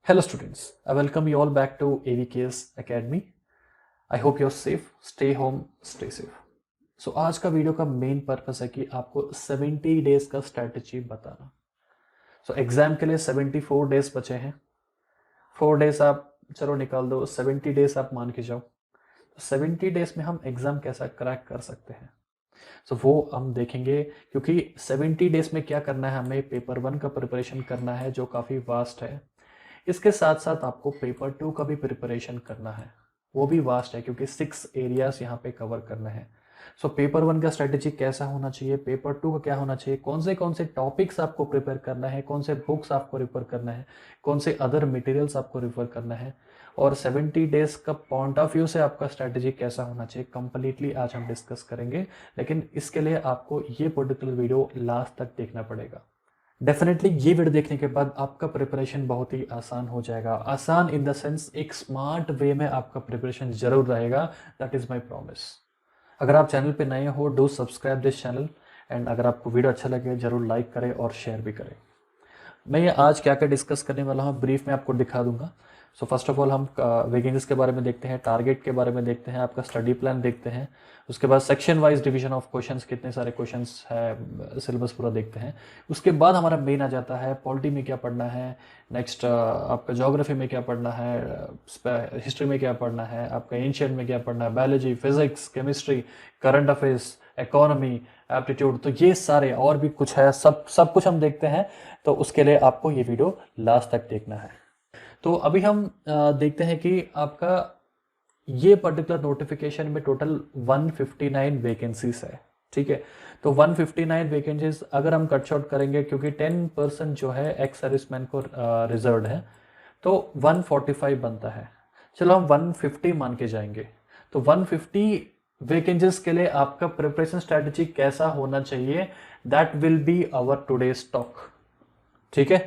Hello students, I welcome you all back to AVKS Academy. I hope you're safe, stay home, stay safe. So आज का video का main purpose है कि आपको 70 days का strategy बताना. So एग्जाम के लिए 74 डेज बचे हैं. 4 डेज आप चलो निकाल दो, 70 डेज आप मान के जाओ. तो 70 डेज में हम एग्जाम कैसा क्रैक कर सकते हैं, तो वो हम देखेंगे. क्योंकि 70 डेज में क्या करना है, हमें पेपर 1 का प्रिपरेशन करना है जो काफ़ी वास्ट है. इसके साथ साथ आपको पेपर 2 का भी प्रिपरेशन करना है, वो भी वास्ट है क्योंकि 6 एरियाज यहाँ पे कवर करना है. सो पेपर 1 का स्ट्रेटेजी कैसा होना चाहिए, पेपर 2 का क्या होना चाहिए, कौन से टॉपिक्स आपको प्रिपेयर करना है, कौन से बुक्स आपको रिफर करना है, कौन से अदर मटेरियल्स आपको रिफर करना है, और 70 डेज का पॉइंट ऑफ व्यू से आपका स्ट्रेटेजी कैसा होना चाहिए, कंप्लीटली आज हम डिस्कस करेंगे. लेकिन इसके लिए आपको ये पर्टिकुलर वीडियो लास्ट तक देखना पड़ेगा. डेफिनेटली ये वीडियो देखने के बाद आपका प्रिपरेशन बहुत ही आसान हो जाएगा. आसान इन द सेंस एक स्मार्ट वे में आपका प्रिपरेशन जरूर रहेगा. That is my promise. अगर आप चैनल पे नए हो, do subscribe this channel. And अगर आपको वीडियो अच्छा लगे जरूर लाइक करें और शेयर भी करें. मैं ये आज क्या क्या डिस्कस करने वाला हूँ ब्रीफ में आपको दिखा दूंगा. सो फर्स्ट ऑफ ऑल हम वैकेंसीज के बारे में देखते हैं, टारगेट के बारे में देखते हैं, आपका स्टडी प्लान देखते हैं. उसके बाद section wise division of questions, कितने सारे क्वेश्चंस है, सिलेबस पूरा देखते हैं. उसके बाद हमारा मेन आ जाता है पॉलिटी में क्या पढ़ना है, नेक्स्ट आपका ज्योग्राफी में क्या पढ़ना है, हिस्ट्री में क्या पढ़ना है, आपका एंशिएंट में क्या पढ़ना है, biology, physics, chemistry, current affairs, economy, aptitude. तो ये सारे और भी कुछ है, सब कुछ हम देखते हैं. तो उसके लिए आपको ये वीडियो लास्ट तक देखना है. तो अभी हम देखते हैं कि आपका ये पर्टिकुलर नोटिफिकेशन में टोटल 159 वैकेंसीज है. ठीक है, तो 159 वैकेंसीज अगर हम कट शॉर्ट करेंगे, क्योंकि 10% जो है एक्स सर्विसमैन को रिजर्व है, तो 145 बनता है. चलो हम 150 मान के जाएंगे. तो 150 वैकेंसीज के लिए आपका प्रिपरेशन स्ट्रेटजी कैसा होना चाहिए, that will be our today's talk. ठीक है,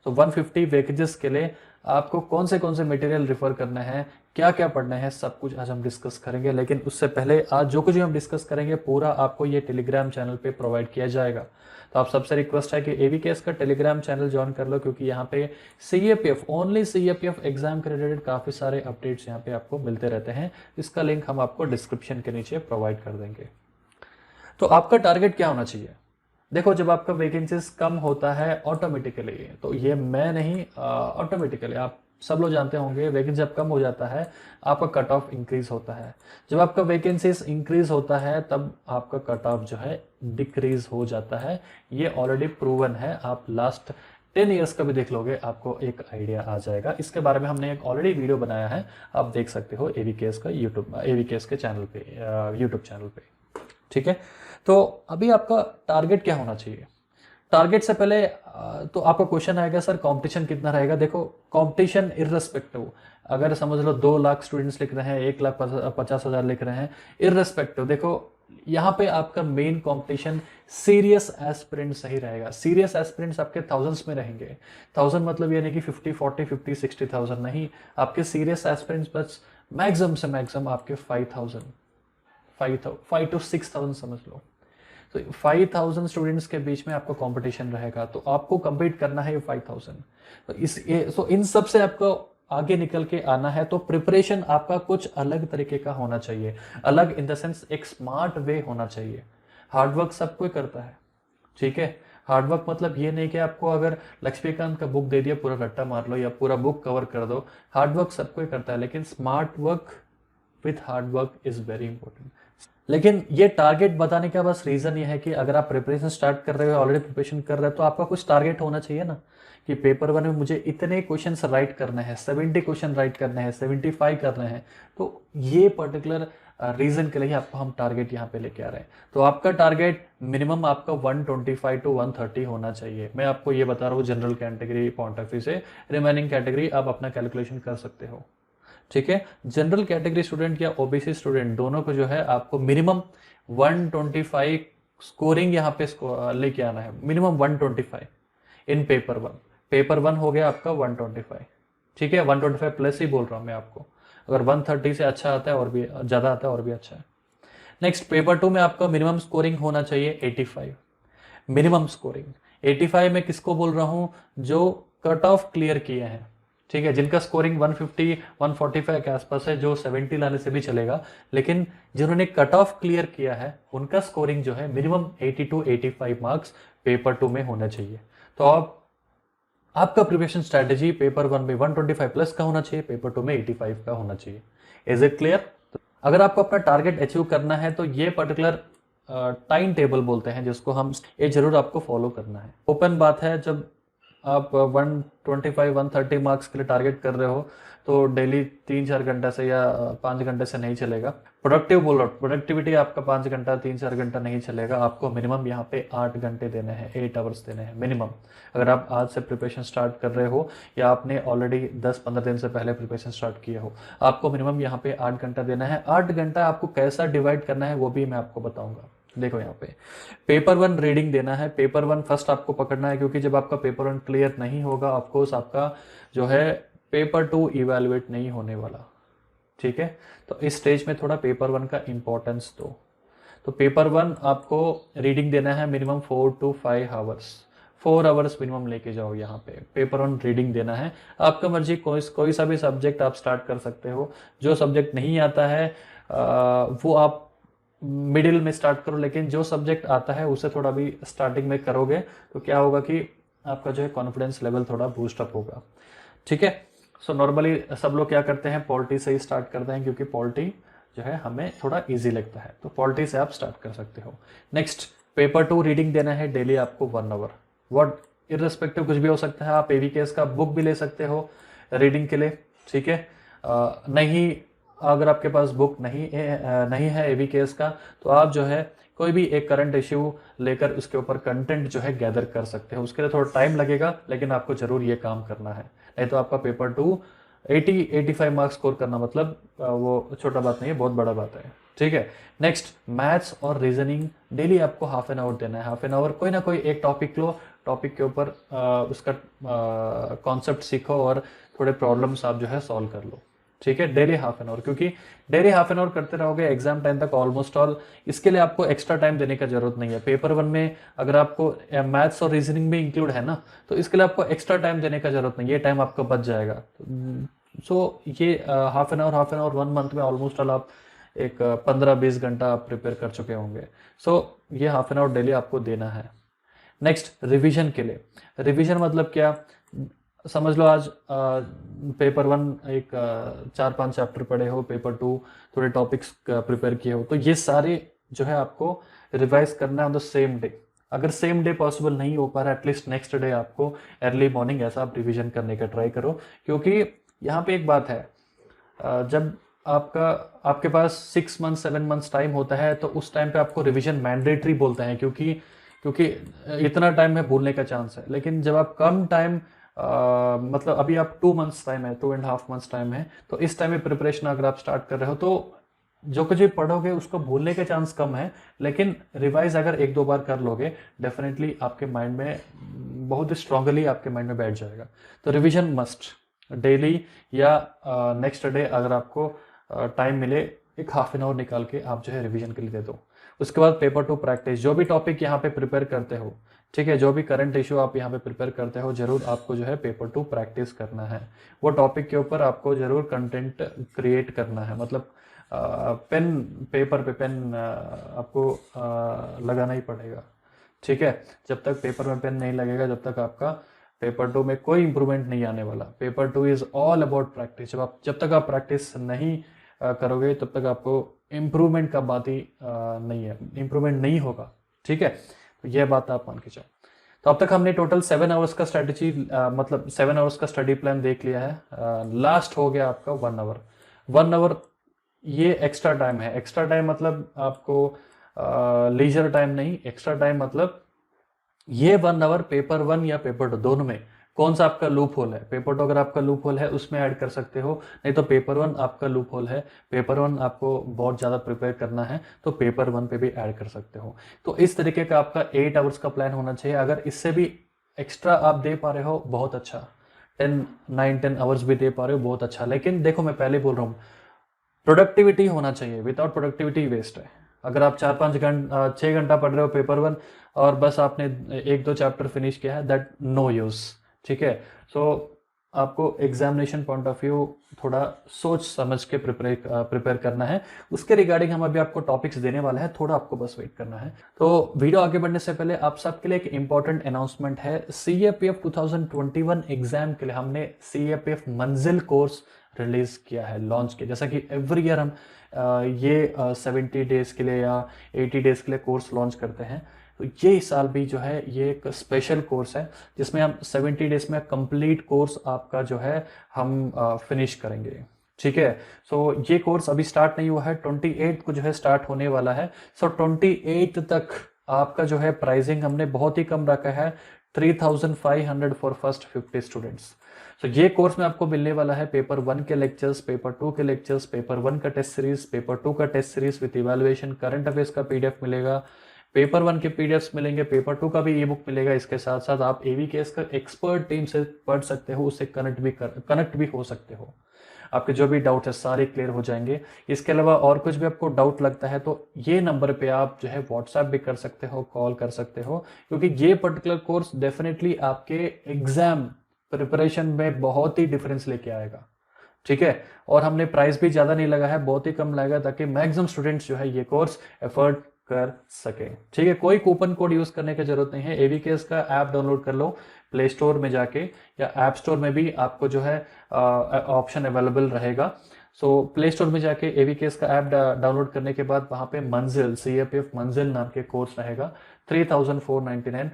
तो 150 वैकेंसीज के लिए आपको कौन से मटेरियल रिफर करना है, क्या क्या पढ़ना है, सब कुछ आज हम डिस्कस करेंगे. लेकिन उससे पहले आज जो कुछ भी हम डिस्कस करेंगे पूरा आपको ये टेलीग्राम चैनल पे प्रोवाइड किया जाएगा. तो आप सबसे रिक्वेस्ट है कि एवीकेएस का टेलीग्राम चैनल ज्वाइन कर लो, क्योंकि यहाँ पे सीएपीएफ, ओनली सीएपीएफ एग्जाम के रिलेटेड काफ़ी सारे अपडेट्स यहाँ पे आपको मिलते रहते हैं. इसका लिंक हम आपको डिस्क्रिप्शन के नीचे प्रोवाइड कर देंगे. तो आपका टारगेट क्या होना चाहिए. देखो, जब आपका वैकेंसीज कम होता है ऑटोमेटिकली, तो ये मैं नहीं, ऑटोमेटिकली आप सब लोग जानते होंगे, वैकेंसी जब कम हो जाता है आपका कट ऑफ इंक्रीज होता है. जब आपका वैकेंसीज इंक्रीज होता है तब आपका कट ऑफ जो है डिक्रीज हो जाता है. ये ऑलरेडी प्रूवन है. आप लास्ट 10 ईयर्स का भी देख लोगे, आपको एक आइडिया आ जाएगा. इसके बारे में हमने एक ऑलरेडी वीडियो बनाया है, आप देख सकते हो एवीकेएस का एवीकेएस के चैनल पे, यूट्यूब चैनल पे. ठीक है, तो अभी आपका टारगेट क्या होना चाहिए. टारगेट से पहले तो आपका क्वेश्चन आएगा, सर कंपटीशन कितना रहेगा. देखो, कंपटीशन इररेस्पेक्टिव, अगर समझ लो 2 लाख स्टूडेंट्स लिख रहे हैं, 1,50,000 लिख रहे हैं, इररेस्पेक्टिव, देखो यहाँ पे आपका मेन कंपटीशन सीरियस एस्पिरेंट सही रहेगा. सीरियस एस्पिरेंट्स आपके थाउजेंड्स में रहेंगे. 1000 मतलब ये नहीं कि 50, 40, 50, 60,000 नहीं. आपके सीरियस एस्पिरेंट्स बस मैक्सिमम से मैक्सिमम आपके 5,000 5 to 6,000 समझ लो. तो 5,000 स्टूडेंट्स के बीच में आपका कंपटीशन रहेगा, तो आपको compete करना है ये 5,000. तो इन सब से आपको आगे निकल के आना है. तो प्रिपरेशन आपका कुछ अलग तरीके का होना चाहिए. अलग इन द सेंस एक स्मार्ट वे होना चाहिए. हार्डवर्क सब कोई करता है. ठीक है, हार्डवर्क मतलब ये नहीं कि आपको अगर लक्ष्मीकांत का बुक दे दिया पूरा रट्टा मार लो या पूरा बुक कवर कर दो. हार्डवर्क सब कोई करता है, लेकिन smart work with hard work is very important. लेकिन ये टारगेट बताने का बस रीजन ये है कि अगर आप प्रिपरेशन स्टार्ट कर रहे हो, ऑलरेडी प्रिपरेशन कर रहे हो, तो आपका कुछ टारगेट होना चाहिए ना, कि पेपर 1 में मुझे इतने क्वेश्चंस राइट करने हैं, 70 क्वेश्चन राइट करने हैं, 75 करने हैं. तो ये पर्टिकुलर रीजन के लिए आपको हम टारगेट यहाँ पे लेके आ रहे हैं. तो आपका टारगेट मिनिमम आपका 125 to 130 होना चाहिए. मैं आपको ये बता रहा हूँ general category point of view से. रिमेनिंग कैटेगरी आप अपना कैलकुलेशन कर सकते हो. ठीक है, जनरल कैटेगरी स्टूडेंट या ओबीसी स्टूडेंट दोनों को जो है आपको मिनिमम 125 स्कोरिंग यहाँ पे लेके आना है. मिनिमम 125 इन पेपर 1. पेपर 1 हो गया आपका 125. ठीक है, 125 प्लस ही बोल रहा हूँ मैं आपको. अगर 130 से अच्छा आता है और भी ज़्यादा आता है और भी अच्छा है. नेक्स्ट, पेपर 2 में आपका मिनिमम स्कोरिंग होना चाहिए 85. मिनिमम स्कोरिंग 85 में किसको बोल रहा हूँ, जो कट ऑफ क्लियर किए हैं. ठीक है, जिनका स्कोरिंग 150 145 के आसपास है, जो 70 लाने से भी चलेगा, लेकिन जिन्होंने कट ऑफ क्लियर किया है उनका स्कोरिंग जो है मिनिमम 80 to 85 मार्क्स पेपर 2 में होना चाहिए। तो आपका प्रिपरेशन स्ट्रैटेजी पेपर 1 में 125 प्लस का होना चाहिए, पेपर 2 में 85 का होना चाहिए। Is it clear? अगर आपको अपना टारगेट अचीव करना है तो ये पर्टिकुलर टाइम टेबल बोलते हैं जिसको हम, ये जरूर आपको फॉलो करना है। ओपन बात है, जब आप 125 130 मार्क्स के लिए टारगेट कर रहे हो तो डेली 3-4 घंटा से या 5 घंटे से नहीं चलेगा। प्रोडक्टिव बोल रहा हूँ, प्रोडक्टिविटी आपका 5 घंटा 3-4 घंटा नहीं चलेगा, आपको मिनिमम यहाँ पे 8 घंटे देने हैं, 8 आवर्स देने हैं मिनिमम। अगर आप आज से प्रिपरेशन स्टार्ट कर रहे हो या आपने ऑलरेडी 10-15 दिन से पहले प्रिपरेशन स्टार्ट किया हो, आपको मिनिमम यहाँ पे 8 घंटा देना है। 8 घंटा आपको कैसा डिवाइड करना है वो भी मैं आपको बताऊंगा। देखो यहाँ पे पेपर 1 रीडिंग देना है, पेपर 1 फर्स्ट आपको पकड़ना है, क्योंकि जब आपका पेपर 1 क्लियर नहीं होगा ऑफकोर्स आपका जो है पेपर 2 इवेलुएट नहीं होने वाला। ठीक है, तो इस स्टेज में थोड़ा पेपर 1 का इंपॉर्टेंस दो। तो पेपर 1 आपको रीडिंग देना है minimum 4 to 5 hours, 4 hours minimum लेके जाओ। यहाँ पे पेपर 1 रीडिंग देना है, आपका मर्जी, कोई सा भी सब्जेक्ट आप स्टार्ट कर सकते हो। जो सब्जेक्ट नहीं आता है वो आप मिडिल में स्टार्ट करो, लेकिन जो सब्जेक्ट आता है उसे थोड़ा भी स्टार्टिंग में करोगे तो क्या होगा कि आपका जो है कॉन्फिडेंस लेवल थोड़ा बूस्टअप होगा। ठीक है, सो नॉर्मली सब लोग क्या करते हैं, पॉलिटी से ही स्टार्ट करते हैं, क्योंकि पॉलिटी जो है हमें थोड़ा इजी लगता है, तो पॉलिटी से आप स्टार्ट कर सकते हो। नेक्स्ट पेपर 2 रीडिंग देना है डेली आपको 1 आवर, वॉट इररेस्पेक्टिव कुछ भी हो सकता है। आप एवीकेएस का बुक भी ले सकते हो रीडिंग के लिए। ठीक है, नहीं अगर आपके पास बुक नहीं है एवीकेएस का, तो आप जो है कोई भी एक करंट इश्यू लेकर उसके ऊपर कंटेंट जो है गैदर कर सकते हो। उसके लिए थोड़ा टाइम लगेगा, लेकिन आपको जरूर ये काम करना है, नहीं तो आपका पेपर 2 80-85 मार्क्स स्कोर करना मतलब वो छोटा बात नहीं है, बहुत बड़ा बात है। ठीक है, नेक्स्ट मैथ्स और रीजनिंग डेली आपको हाफ एन आवर देना है। हाफ एन आवर कोई ना कोई एक टॉपिक लो, टॉपिक के ऊपर उसका कॉन्सेप्ट सीखो और थोड़े प्रॉब्लम्स आप जो है सॉल्व कर लो। ठीक है, डेली हाफ एन आवर, क्योंकि डेली हाफ एन आवर करते रहोगे एग्जाम टाइम तक ऑलमोस्ट ऑल, इसके लिए आपको एक्स्ट्रा टाइम देने का जरूरत नहीं है। पेपर 1 में अगर आपको मैथ्स और रीजनिंग में इंक्लूड है ना, तो इसके लिए आपको एक्स्ट्रा टाइम देने का जरूरत नहीं, ये टाइम आपका बच जाएगा। सो ये हाफ एन आवर 1 मंथ में ऑलमोस्ट ऑल आप एक 15-20 घंटा आप प्रिपेयर कर चुके होंगे। सो ये हाफ एन आवर डेली आपको देना है। नेक्स्ट रिविजन के लिए, रिविजन मतलब क्या, समझ लो आज पेपर 1 एक 4-5 चैप्टर पढ़े हो, पेपर 2 थोड़े टॉपिक्स प्रिपेयर किए हो, तो ये सारे जो है आपको रिवाइज करना है ऑन द सेम डे। अगर सेम डे पॉसिबल नहीं हो पा रहा है, एटलीस्ट नेक्स्ट डे आपको अर्ली मॉर्निंग ऐसा आप रिविजन करने का ट्राई करो। क्योंकि यहाँ पे एक बात है, जब आपके पास 6 मंथ 7 मंथ्स टाइम होता है, तो उस टाइम पे आपको रिविजन मैंडेटरी बोलते हैं, क्योंकि इतना टाइम है भूलने का चांस है। लेकिन जब आप कम टाइम मतलब अभी आप 2 मंथ्स टाइम है, 2.5 मंथ्स टाइम है, तो इस टाइम में प्रिपरेशन अगर आप स्टार्ट कर रहे हो तो जो कुछ भी पढ़ोगे उसको भूलने के चांस कम है, लेकिन रिवाइज अगर 1-2 बार कर लोगे डेफिनेटली आपके माइंड में बहुत स्ट्रांगली आपके माइंड में बैठ जाएगा। तो रिविजन मस्ट डेली, या नेक्स्ट डे अगर आपको टाइम मिले एक हाफ एन आवर निकाल के आप जो है रिविजन के लिए दे दो। उसके बाद पेपर 2 प्रैक्टिस, जो भी टॉपिक यहाँ पे प्रिपेयर करते हो, ठीक है, जो भी करंट इशू आप यहाँ पे प्रिपेयर करते हो, जरूर आपको जो है पेपर 2 प्रैक्टिस करना है। वो टॉपिक के ऊपर आपको जरूर कंटेंट क्रिएट करना है, मतलब पेपर पे पेन आपको लगाना ही पड़ेगा। ठीक है, जब तक पेपर में पेन नहीं लगेगा, जब तक आपका पेपर 2 में कोई इंप्रूवमेंट नहीं आने वाला। Paper 2 is all about practice. जब तक आप प्रैक्टिस नहीं करोगे तब तक आपको इम्प्रूवमेंट का बात ही नहीं है, इम्प्रूवमेंट नहीं होगा। ठीक है, तो यह बात आप मान के चलो। तो अब तक हमने टोटल 7 आवर्स का स्ट्रेटेजी मतलब 7 आवर्स का स्टडी प्लान देख लिया है। लास्ट हो गया आपका 1 आवर। 1 आवर ये एक्स्ट्रा टाइम है। एक्स्ट्रा टाइम मतलब आपको लीजर टाइम नहीं, एक्स्ट्रा टाइम मतलब ये 1 आवर पेपर 1 या पेपर 2 दोनों में कौन सा आपका लूप होल है। पेपर 2 अगर आपका लूप होल है उसमें ऐड कर सकते हो, नहीं तो पेपर 1 आपका लूप होल है, पेपर 1 आपको बहुत ज़्यादा प्रिपेयर करना है तो पेपर 1 पे भी ऐड कर सकते हो। तो इस तरीके का आपका 8 आवर्स का प्लान होना चाहिए। अगर इससे भी एक्स्ट्रा आप दे पा रहे हो बहुत अच्छा, 9-10 आवर्स भी दे पा रहे हो बहुत अच्छा। लेकिन देखो मैं पहले बोल रहा हूँ, प्रोडक्टिविटी होना चाहिए, विदाउट प्रोडक्टिविटी वेस्ट है। अगर आप 4-5 घंटा 6 घंटा पढ़ रहे हो पेपर 1 और बस आपने 1-2 चैप्टर फिनिश किया है, दैट नो यूज। ठीक है, सो आपको एग्जामिनेशन पॉइंट ऑफ व्यू थोड़ा सोच समझ के प्रिपेयर करना है। उसके रिगार्डिंग हम अभी आपको टॉपिक्स देने वाले हैं, थोड़ा आपको बस वेट करना है। तो वीडियो आगे बढ़ने से पहले आप सबके लिए एक इंपॉर्टेंट अनाउंसमेंट है। सीएपीएफ 2021 एग्जाम के लिए हमने सीएपीएफ मंजिल कोर्स रिलीज किया है, लॉन्च किया। जैसा कि एवरी ईयर हम ये 70 डेज के लिए या 80 डेज के लिए कोर्स लॉन्च करते हैं, तो ये साल भी जो है ये एक स्पेशल कोर्स है जिसमें हम 70 डेज में कंप्लीट कोर्स आपका जो है हम फिनिश करेंगे। ठीक है, सो ये कोर्स अभी स्टार्ट नहीं हुआ है, 28 को जो है स्टार्ट होने वाला है। सो 28 तक आपका जो है प्राइसिंग हमने बहुत ही कम रखा है, 3500 फॉर फर्स्ट 50 स्टूडेंट्स। तो ये कोर्स में आपको मिलने वाला है पेपर 1 के लेक्चर्स, पेपर 2 के लेक्चर्स, पेपर 1 का टेस्ट सीरीज, पेपर 2 का test series with evaluation, current affairs का पीडीएफ मिलेगा, पेपर 1 के पीडीएफ मिलेंगे, पेपर 2 का भी ई बुक मिलेगा। इसके साथ साथ आप एवीकेएस का एक्सपर्ट टीम से पढ़ सकते हो, उससे कनेक्ट भी हो सकते हो। आपके जो भी डाउट है सारे क्लियर हो जाएंगे। इसके अलावा और कुछ भी आपको डाउट लगता है तो ये नंबर पे आप जो है व्हाट्सएप भी कर सकते हो, कॉल कर सकते हो, क्योंकि ये पर्टिकुलर कोर्स डेफिनेटली आपके एग्जाम प्रिपरेशन में बहुत ही डिफरेंस लेके आएगा। ठीक है, और हमने प्राइस भी ज्यादा नहीं लगा है, बहुत ही कम लगाया ताकि मैक्सिमम स्टूडेंट्स जो है ये कोर्स एफर्ट कर सके। ठीक है, कोई कूपन कोड यूज करने की जरूरत नहीं है। एवीकेएस का ऐप डाउनलोड कर लो प्ले स्टोर में जाके, या ऐप स्टोर में भी आपको जो है ऑप्शन अवेलेबल रहेगा। सो प्ले स्टोर में जाके एवीकेएस का ऐप डाउनलोड करने के बाद वहां पे मंजिल, सीएपीएफ मंजिल नाम के कोर्स रहेगा, 3499।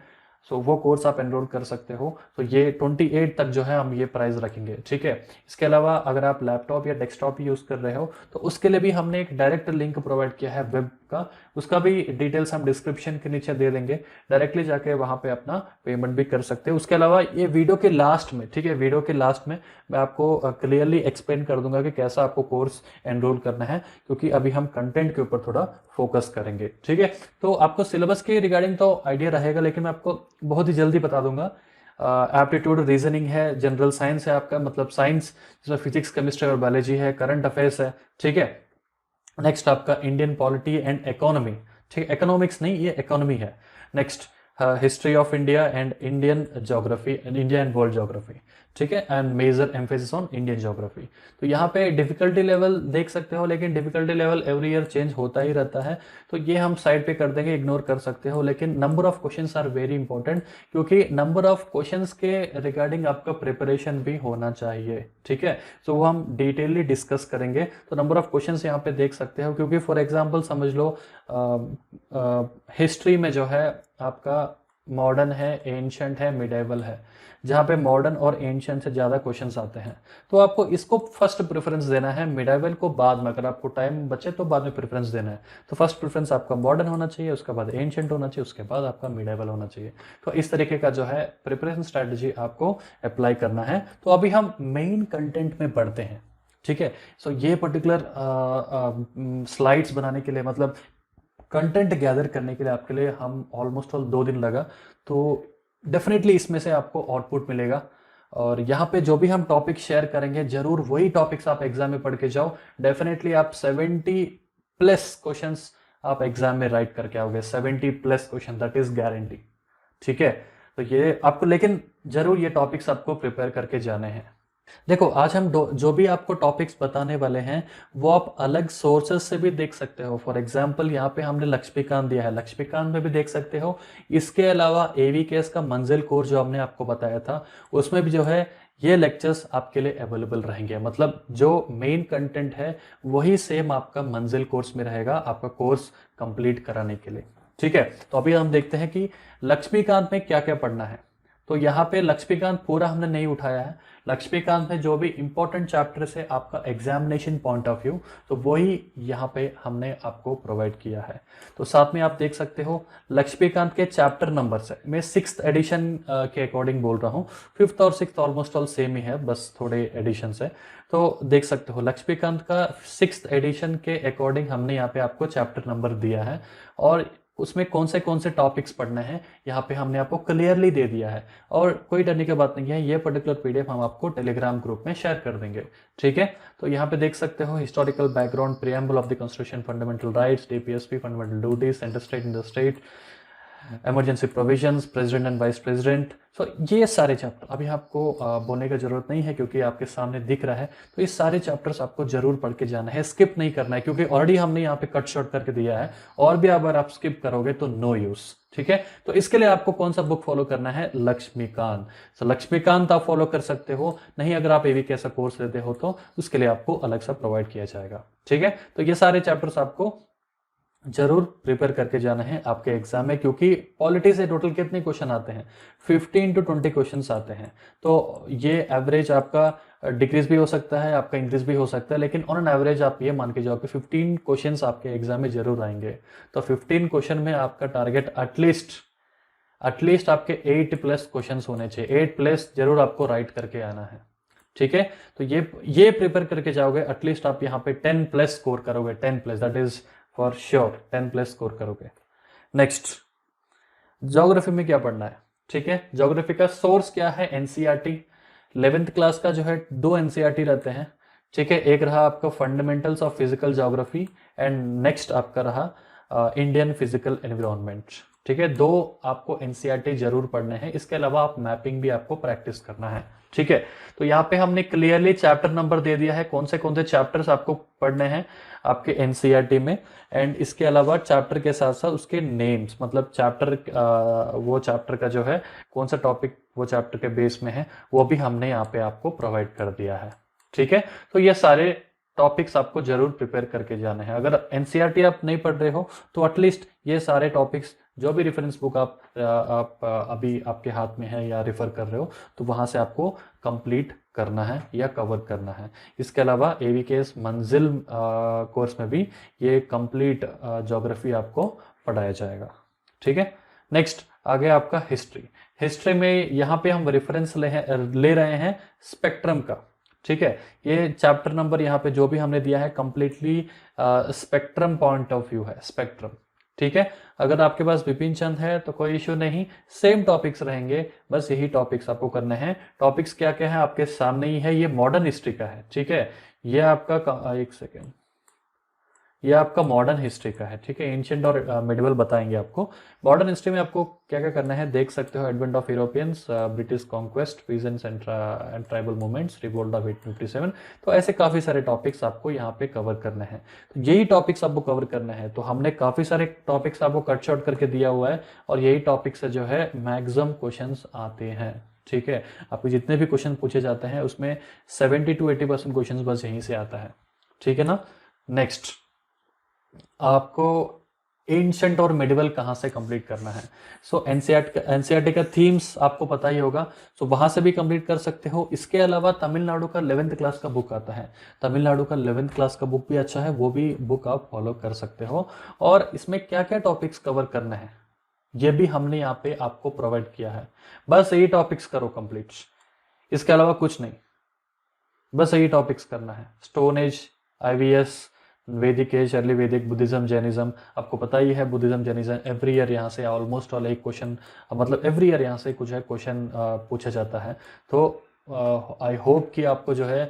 सो वो कोर्स आप एनरोल कर सकते हो। तो ये 28 तक जो है हम ये प्राइस रखेंगे। ठीक है, इसके अलावा अगर आप लैपटॉप या डेस्कटॉप यूज कर रहे हो तो उसके लिए भी हमने एक डायरेक्ट लिंक प्रोवाइड किया है वेब का, उसका भी डिटेल्स हम डिस्क्रिप्शन के नीचे दे देंगे, डायरेक्टली जाके वहां पे अपना पेमेंट भी कर सकते हो। उसके अलावा ये वीडियो के लास्ट में, ठीक है, वीडियो के लास्ट में मैं आपको क्लियरली एक्सप्लेन कर दूंगा कि कैसा आपको कोर्स एनरोल करना है, क्योंकि अभी हम कंटेंट के ऊपर थोड़ा फोकस करेंगे। ठीक है, तो आपको सिलेबस के रिगार्डिंग तो आइडिया रहेगा, लेकिन मैं आपको बहुत ही जल्दी बता दूंगा। एप्टीट्यूड, रीजनिंग है, जनरल साइंस है आपका, मतलब साइंस जिसमें फिजिक्स, केमिस्ट्री और बायोलॉजी है, करंट अफेयर्स है। ठीक है, नेक्स्ट आपका इंडियन पॉलिटी एंड इकोनॉमी। ठीक है, इकोनॉमिक्स नहीं, ये इकोनॉमी है। Next history of India and Indian geography, India and world geography. ठीक है, and major emphasis on Indian geography. तो यहाँ पे डिफिकल्टी लेवल देख सकते हो, लेकिन difficulty level every year change होता ही रहता है, तो ये हम साइड पे कर देंगे, इग्नोर कर सकते हो। लेकिन number of questions are very important, क्योंकि नंबर ऑफ क्वेश्चंस के रिगार्डिंग आपका प्रिपरेशन भी होना चाहिए। ठीक है, तो वो हम डिटेलली डिस्कस करेंगे। तो नंबर ऑफ क्वेश्चंस यहाँ पे देख सकते हो, क्योंकि फॉर एग्जाम्पल समझ लो हिस्ट्री में जो है आपका मॉडर्न है, एंशंट है, मिडेवल है, जहाँ पे मॉडर्न और एंशंट से ज़्यादा क्वेश्चंस आते हैं, तो आपको इसको फर्स्ट प्रेफरेंस देना है, मिडेवल को बाद में, अगर आपको टाइम बचे तो बाद में प्रेफरेंस देना है। तो फर्स्ट प्रेफरेंस आपका मॉडर्न होना चाहिए, उसके बाद एंशंट होना चाहिए, उसके बाद आपका मिडेवल होना चाहिए। तो इस तरीके का जो है प्रिपरेशन स्ट्रैटेजी आपको अप्लाई करना है। तो अभी हम मेन कंटेंट में बढ़ते हैं। ठीक है, सो ये पर्टिकुलर स्लाइड्स बनाने के लिए, मतलब कंटेंट गैदर करने के लिए आपके लिए हम ऑलमोस्ट 2 दिन लगा, तो डेफिनेटली इसमें से आपको आउटपुट मिलेगा। और यहाँ पे जो भी हम टॉपिक शेयर करेंगे, जरूर वही टॉपिक्स आप एग्जाम में पढ़ के जाओ। डेफिनेटली आप 70+ क्वेश्चंस आप एग्जाम में राइट करके आओगे, 70+ क्वेश्चन, दैट इज गारंटी। ठीक है, तो ये आपको, लेकिन जरूर ये टॉपिक्स आपको प्रिपेयर करके जाने हैं। देखो, आज हम जो भी आपको टॉपिक्स बताने वाले हैं वो आप अलग सोर्सेस से भी देख सकते हो। फॉर एग्जांपल यहाँ पे हमने लक्ष्मीकांत दिया है, लक्ष्मीकांत में भी देख सकते हो। इसके अलावा एवीकेएस का मंजिल कोर्स जो हमने आपको बताया था, उसमें भी जो है ये लेक्चर्स आपके लिए अवेलेबल रहेंगे। मतलब जो मेन कंटेंट है वही सेम आपका मंजिल कोर्स में रहेगा, आपका कोर्स कंप्लीट कराने के लिए। ठीक है, तो अभी हम देखते हैं कि लक्ष्मीकांत में क्या क्या पढ़ना है। तो यहाँ पे लक्ष्मीकांत पूरा हमने नहीं उठाया है। लक्ष्मीकांत में जो भी इंपॉर्टेंट चैप्टर्स है आपका एग्जामिनेशन पॉइंट ऑफ व्यू, तो वही यहाँ पे हमने आपको प्रोवाइड किया है। तो साथ में आप देख सकते हो लक्ष्मीकांत के चैप्टर नंबर्स है, मैं 6th एडिशन के अकॉर्डिंग बोल रहा हूँ। 5th और 6th ऑलमोस्ट ऑल सेम ही है, बस थोड़े एडिशन है। तो देख सकते हो लक्ष्मीकांत का 6th एडिशन के अकॉर्डिंग हमने यहाँ पे आपको चैप्टर नंबर दिया है, और उसमें कौन से टॉपिक्स पढ़ने हैं यहाँ पे हमने आपको क्लियरली दे दिया है। और कोई डरने की बात नहीं है, ये पर्टिकुलर पीडीएफ हम आपको टेलीग्राम ग्रुप में शेयर कर देंगे। ठीक है, तो यहाँ पे देख सकते हो historical background, preamble of the constitution, fundamental rights, DPSP, fundamental duties, centre state in the state, emergency provisions, president and vice president. So ये सारे चैप्टर अभी आपको बोलने का जरूरत नहीं है क्योंकि आपके सामने दिख रहा है। तो ये सारे चैप्टर्स आपको जरूर पढ़ के जाना है, स्किप नहीं करना है, क्योंकि ऑलरेडी हमने यहाँ पे कट शॉर्ट करके दिया है, और भी अगर आप स्किप करोगे तो नो यूज। ठीक है, तो इसके लिए आपको कौन सा बुक फॉलो करना है? लक्ष्मीकांत। तो लक्ष्मीकांत आप फॉलो कर सकते हो, नहीं अगर आप एवी कैसा कोर्स लेते हो तो उसके लिए आपको अलग सा प्रोवाइड किया जाएगा। ठीक है, तो ये सारे चैप्टर्स आपको जरूर प्रिपेयर करके जाना है आपके एग्जाम में, क्योंकि पॉलिटी से टोटल कितने क्वेश्चन आते हैं? 15 to 20 क्वेश्चन आते हैं। तो ये एवरेज आपका डिक्रीज भी हो सकता है, आपका इंक्रीज भी हो सकता है, लेकिन ऑन एन एवरेज आप ये मान के जाओ कि 15 क्वेश्चन आपके एग्जाम में जरूर आएंगे। तो 15 क्वेश्चन में आपका टारगेट एटलीस्ट आपके 8+ क्वेश्चन होने चाहिए। 8+ जरूर आपको राइट करके आना है। ठीक है, तो ये प्रिपेयर करके जाओगे, एटलीस्ट आप यहाँ पे 10+ स्कोर करोगे। 10+, that is for sure 10+ score करोगे। नेक्स्ट, ज्योग्राफी में क्या पढ़ना है? ठीक है, ज्योग्राफी का सोर्स क्या है? एनसीईआरटी। 11th क्लास का जो है 2 एनसीईआरटी रहते हैं। ठीक है, एक रहा आपका fundamentals of physical geography and next आपका रहा इंडियन फिजिकल एनवायरनमेंट। ठीक है, 2 आपको एनसीईआरटी जरूर पढ़ने हैं। इसके अलावा आप मैपिंग भी आपको प्रैक्टिस करना है। ठीक है, तो यहाँ पे हमने क्लियरली चैप्टर नंबर दे दिया है, कौन से चैप्टर्स आपको पढ़ने हैं आपके एनसीईआरटी में, एंड इसके अलावा चैप्टर के साथ साथ उसके नेम्स, मतलब चैप्टर वो चैप्टर का जो है कौन सा टॉपिक वो चैप्टर के बेस में है, वो भी हमने यहाँ पे आपको प्रोवाइड कर दिया है। ठीक है, तो ये सारे टॉपिक्स आपको जरूर प्रिपेयर करके जाने हैं। अगर एनसीईआरटी आप नहीं पढ़ रहे हो तो एटलीस्ट ये सारे टॉपिक्स, जो भी रेफरेंस बुक आप अभी आपके हाथ में है या रेफर कर रहे हो, तो वहां से आपको कंप्लीट करना है या कवर करना है। इसके अलावा एवीकेएस मंजिल कोर्स में भी ये कंप्लीट ज्योग्राफी आपको पढ़ाया जाएगा। ठीक है, नेक्स्ट आ गया आपका हिस्ट्री। हिस्ट्री में यहाँ पे हम रेफरेंस ले रहे हैं स्पेक्ट्रम का। ठीक है, ये चैप्टर नंबर यहाँ पे जो भी हमने दिया है completely spectrum point of view है, स्पेक्ट्रम। ठीक है, अगर आपके पास विपिन चंद है तो कोई इश्यू नहीं, सेम टॉपिक्स रहेंगे, बस यही टॉपिक्स आपको करने हैं। टॉपिक्स क्या क्या है आपके सामने ही है, ये मॉडर्न हिस्ट्री का है। ठीक है, ये आपका एक सेकेंड, ये आपका मॉडर्न हिस्ट्री का है। ठीक है, एंशिएंट और मिडिवल बताएंगे आपको। मॉडर्न हिस्ट्री में आपको क्या क्या करना है देख सकते हो। Advent of Europeans, British conquest, peasants and tribal movements, revolt of 1857। तो ऐसे काफी सारे टॉपिक्स आपको यहाँ पे कवर करने हैं। तो यही टॉपिक्स आपको कवर करने हैं। तो हमने काफी सारे टॉपिक्स आपको कट शॉर्ट करके दिया हुआ है, और यही टॉपिक से जो है मैक्सिमम क्वेश्चन आते हैं। ठीक है, आपको जितने भी क्वेश्चन पूछे जाते हैं उसमें 70 to 80% क्वेश्चन बस यहीं से आता है। ठीक है ना। नेक्स्ट, आपको एंशिएंट और मिडिवल कहाँ से कंप्लीट करना है? सो एनसीईआरटी का थीम्स आपको पता ही होगा, सो वहां से भी कंप्लीट कर सकते हो। इसके अलावा तमिलनाडु का 11th क्लास का बुक आता है, तमिलनाडु का 11th क्लास का बुक भी अच्छा है, वो भी बुक आप फॉलो कर सकते हो। और इसमें क्या क्या टॉपिक्स कवर करना है ये भी हमने यहाँ पे आपको प्रोवाइड किया है। बस यही टॉपिक्स करो कंप्लीट, इसके अलावा कुछ नहीं, बस यही टॉपिक्स करना है। स्टोन एज, IVS, वैदिक एज, अर्ली वैदिक, बुद्धिज्म, जैनिज्म, आपको पता ही है बुद्धिज्म जैनिज्म एवरी ईयर यहाँ से ऑलमोस्ट ऑल एक क्वेश्चन, मतलब एवरी ईयर यहाँ से कुछ है क्वेश्चन पूछा जाता है। तो आई होप कि आपको जो है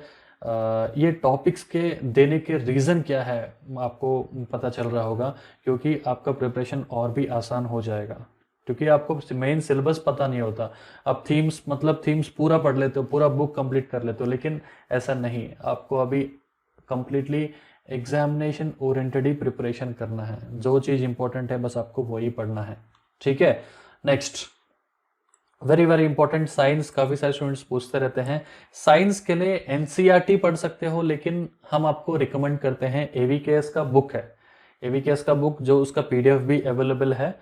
ये टॉपिक्स के देने के रीज़न क्या है आपको पता चल रहा होगा, क्योंकि आपका प्रिपरेशन और भी आसान हो जाएगा। क्योंकि आपको मेन सिलेबस पता नहीं होता, आप थीम्स पूरा पढ़ लेते हो, पूरा बुक कंप्लीट कर लेते हो, लेकिन ऐसा नहीं, आपको अभी कंप्लीटली एग्जामिनेशन ओरिएंटेड ही प्रिपरेशन करना है। जो चीज़ इंपॉर्टेंट है बस आपको वही पढ़ना है। ठीक है, next, very very important, science. काफ़ी सारे स्टूडेंट्स पूछते रहते हैं, साइंस के लिए एनसीईआरटी पढ़ सकते हो, लेकिन हम आपको रिकमेंड करते हैं एवीकेएस का बुक है, एवीकेएस का बुक जो उसका PDF भी अवेलेबल है,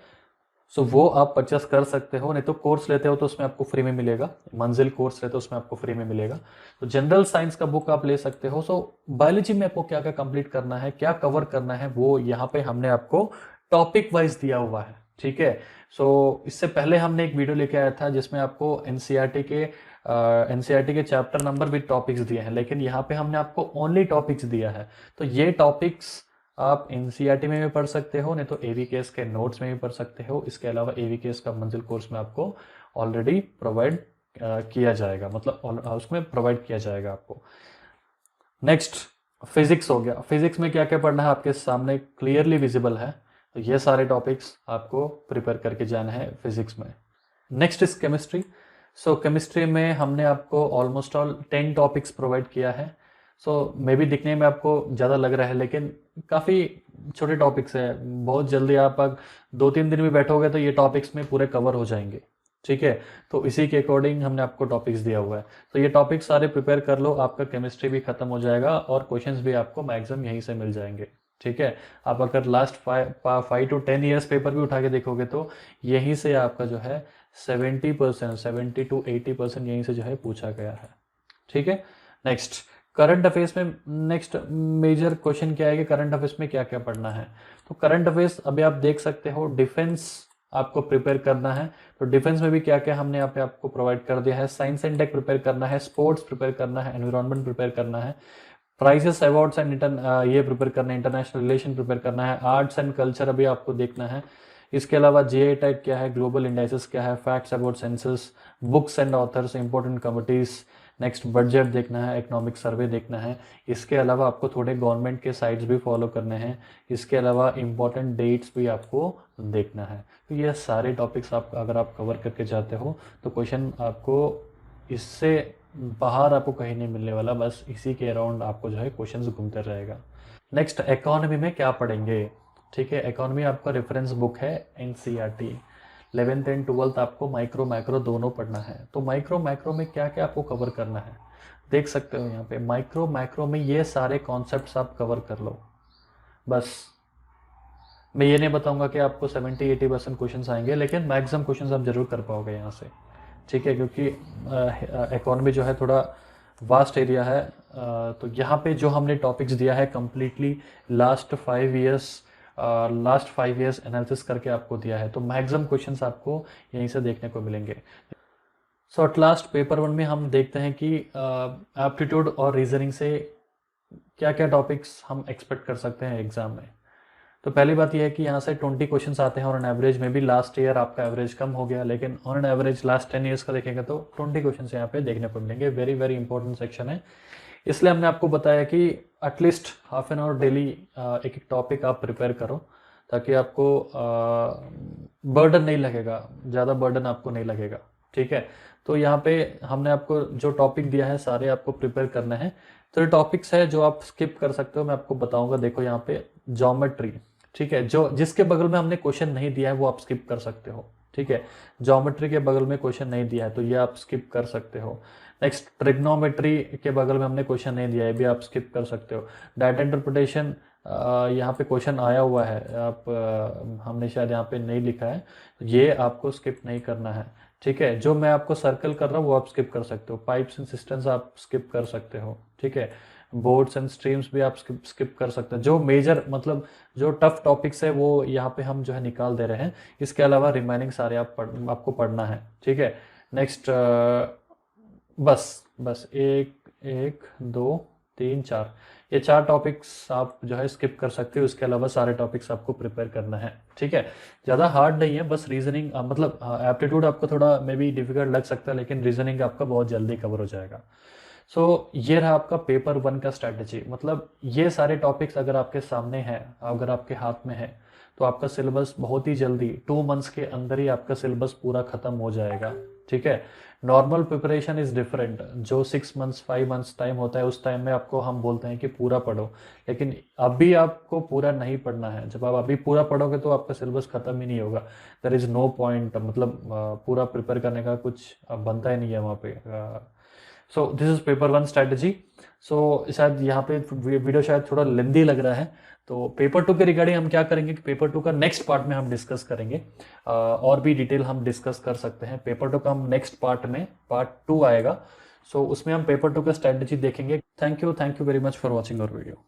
सो वो आप परचेस कर सकते हो। नहीं तो कोर्स लेते हो तो उसमें आपको फ्री में मिलेगा, मंजिल कोर्स लेते हो उसमें आपको फ्री में मिलेगा। तो जनरल साइंस का बुक आप ले सकते हो। सो बायोलॉजी में आपको क्या क्या कंप्लीट करना है, क्या कवर करना है, वो यहाँ पे हमने आपको टॉपिक वाइज दिया हुआ है। ठीक है, सो इससे पहले हमने एक वीडियो लेके आया था जिसमें आपको एनसीईआरटी के चैप्टर नंबर विद टॉपिक्स दिए हैं, लेकिन यहाँ पे हमने आपको ओनली टॉपिक्स दिया है। तो ये टॉपिक्स आप एनसीईआरटी में भी पढ़ सकते हो, नहीं तो एवीकेएस के नोट्स में भी पढ़ सकते हो। इसके अलावा एवीकेएस का मंजिल कोर्स में आपको ऑलरेडी प्रोवाइड किया जाएगा, मतलब उसमें प्रोवाइड किया जाएगा आपको। नेक्स्ट, फिजिक्स हो गया। फिजिक्स में क्या क्या पढ़ना है आपके सामने क्लियरली विजिबल है। तो ये सारे टॉपिक्स आपको प्रिपेयर करके जाना है फिजिक्स में। Next is chemistry. So chemistry में हमने आपको ऑलमोस्ट ऑल 10 टॉपिक्स प्रोवाइड किया है। सो मे बी दिखने में आपको ज़्यादा लग रहा है, लेकिन काफ़ी छोटे टॉपिक्स है। बहुत जल्दी आप 2-3 दिन में बैठोगे तो ये टॉपिक्स में पूरे कवर हो जाएंगे, ठीक है। तो इसी के अकॉर्डिंग हमने आपको टॉपिक्स दिया हुआ है। तो ये टॉपिक्स सारे प्रिपेयर कर लो, आपका केमिस्ट्री भी खत्म हो जाएगा और क्वेश्चंस भी आपको मैक्सिमम यहीं से मिल जाएंगे, ठीक है। आप अगर लास्ट 5 to 10 ईयर्स पेपर भी उठा के देखोगे तो यहीं से आपका जो है 70%, 70 to 80% यहीं से जो है पूछा गया है, ठीक है। नेक्स्ट करंट अफेयर्स में नेक्स्ट मेजर क्वेश्चन क्या है कि करंट अफेयर्स में क्या क्या पढ़ना है। तो करंट अफेयर्स अभी आप देख सकते हो, डिफेंस आपको प्रिपेयर करना है। तो डिफेंस में भी क्या क्या हमने यहाँ पे आपको प्रोवाइड कर दिया है। साइंस एंड टेक प्रिपेयर करना है, स्पोर्ट्स प्रिपेयर करना है, एनवायरमेंट प्रिपेयर करना है, प्राइजेस अवार्ड्स एंड ये प्रिपेयर करना है, इंटरनेशनल रिलेशन प्रिपेयर करना है, आर्ट्स एंड कल्चर अभी आपको देखना है। इसके अलावा जीआई टैग क्या है, ग्लोबल इंडाइसेस क्या है, facts about census, books and authors, important committees. Next budget देखना है, इकोनॉमिक सर्वे देखना है। इसके अलावा आपको थोड़े गवर्नमेंट के साइट्स भी फॉलो करने हैं। इसके अलावा इंपॉर्टेंट डेट्स भी आपको देखना है। तो ये सारे टॉपिक्स आप अगर आप कवर करके जाते हो तो क्वेश्चन आपको इससे बाहर आपको कहीं नहीं मिलने वाला, बस इसी के अराउंड आपको जो है क्वेश्चंस घूमते रहेगा। नेक्स्ट इकोनॉमी में क्या पढ़ेंगे, ठीक है। इकोनॉमी आपका रेफरेंस बुक है एनसीईआरटी। 11th एंड 12th आपको माइक्रो मैक्रो दोनों पढ़ना है। तो माइक्रो मैक्रो में क्या क्या आपको कवर करना है देख सकते हो यहाँ पे। माइक्रो मैक्रो में ये सारे कॉन्सेप्ट्स आप कवर कर लो बस। मैं ये नहीं बताऊंगा कि आपको 70-80% क्वेश्चन आएंगे, लेकिन मैक्सिमम क्वेश्चन आप जरूर कर पाओगे यहाँ से, ठीक है। क्योंकि इकोनॉमी जो है थोड़ा वास्ट एरिया है। तो यहाँ पे जो हमने टॉपिक्स दिया है कंप्लीटली लास्ट 5 ईयर्स एनालिसिस करके आपको दिया है। तो मैक्सिमम क्वेश्चंस आपको यहीं से देखने को मिलेंगे। सो एट लास्ट पेपर 1 में हम देखते हैं कि एप्टीट्यूड और रीजनिंग से क्या क्या टॉपिक्स हम एक्सपेक्ट कर सकते हैं एग्जाम में। तो पहली बात यह है कि यहाँ से 20 क्वेश्चंस आते हैं और ऑन एवरेज में भी लास्ट ईयर आपका एवरेज कम हो गया, लेकिन ऑन एवरेज लास्ट 10 ईयर्स का देखेंगे तो 20 क्वेश्चंस यहाँ पे देखने को मिलेंगे। वेरी वेरी इंपॉर्टेंट सेक्शन है, इसलिए हमने आपको बताया कि at least half an hour daily एक एक टॉपिक आप प्रिपेयर करो, ताकि आपको बर्डन नहीं लगेगा, ज़्यादा बर्डन आपको नहीं लगेगा, ठीक है। तो यहाँ पे हमने आपको जो टॉपिक दिया है सारे आपको प्रिपेयर करना है। तो ये टॉपिक्स है जो आप स्किप कर सकते हो, मैं आपको बताऊंगा। देखो यहाँ पे ज्योमेट्री, ठीक है, जो जिसके बगल में हमने क्वेश्चन नहीं दिया है वो आप स्किप कर सकते हो, ठीक है। ज्योमेट्री के बगल में क्वेश्चन नहीं दिया है तो ये आप स्किप कर सकते हो। नेक्स्ट ट्रिग्नोमेट्री के बगल में हमने क्वेश्चन नहीं दिया है, भी आप स्किप कर सकते हो। डाटा इंटरप्रिटेशन यहाँ पे क्वेश्चन आया हुआ है, आप हमने शायद यहाँ पे नहीं लिखा है, ये आपको स्किप नहीं करना है, ठीक है। जो मैं आपको सर्कल कर रहा हूँ वो आप स्किप कर सकते हो। पाइप्स एंड सिस्टम्स आप स्किप कर सकते हो, ठीक है। बोर्ड्स एंड स्ट्रीम्स भी आप स्किप कर सकते हैं। जो मेजर मतलब जो टफ टॉपिक्स है वो यहाँ पे हम जो है निकाल दे रहे हैं। इसके अलावा रिमेनिंग सारे आपको पढ़ना है, ठीक है। नेक्स्ट बस 1 2 3 4 ये 4 टॉपिक्स आप जो है स्किप कर सकते हो। इसके अलावा सारे टॉपिक्स आपको प्रिपेयर करना है, ठीक है। ज़्यादा हार्ड नहीं है, बस रीजनिंग मतलब एप्टीट्यूड आपको थोड़ा मे बी डिफिकल्ट लग सकता है, लेकिन रीजनिंग आपका बहुत जल्दी कवर हो जाएगा। सो ये रहा आपका पेपर 1 का स्ट्रैटेजी। मतलब ये सारे टॉपिक्स अगर आपके सामने हैं, अगर आपके हाथ में है, तो आपका सिलेबस बहुत ही जल्दी 2 मंथ्स के अंदर ही आपका सिलेबस पूरा खत्म हो जाएगा, ठीक है। Normal preparation is different. जो 6 मंथ्स 5 मंथ्स टाइम होता है उस टाइम में आपको हम बोलते हैं कि पूरा पढ़ो, लेकिन अभी आपको पूरा नहीं पढ़ना है। जब आप अभी पूरा पढ़ोगे तो आपका सिलेबस खत्म ही नहीं होगा। देयर इज नो पॉइंट, मतलब पूरा प्रिपेयर करने का कुछ बनता ही नहीं है वहाँ पे। So this is paper 1 strategy. So शायद यहाँ पे वीडियो शायद थोड़ा लेंदी लग रहा है। तो पेपर 2 के रिगार्डिंग हम क्या करेंगे कि पेपर 2 का नेक्स्ट पार्ट में हम डिस्कस करेंगे, और भी डिटेल हम डिस्कस कर सकते हैं। पेपर 2 का हम नेक्स्ट पार्ट में पार्ट 2 आएगा, सो उसमें हम पेपर 2 का स्ट्रैटेजी देखेंगे। Thank you very much for watching our video.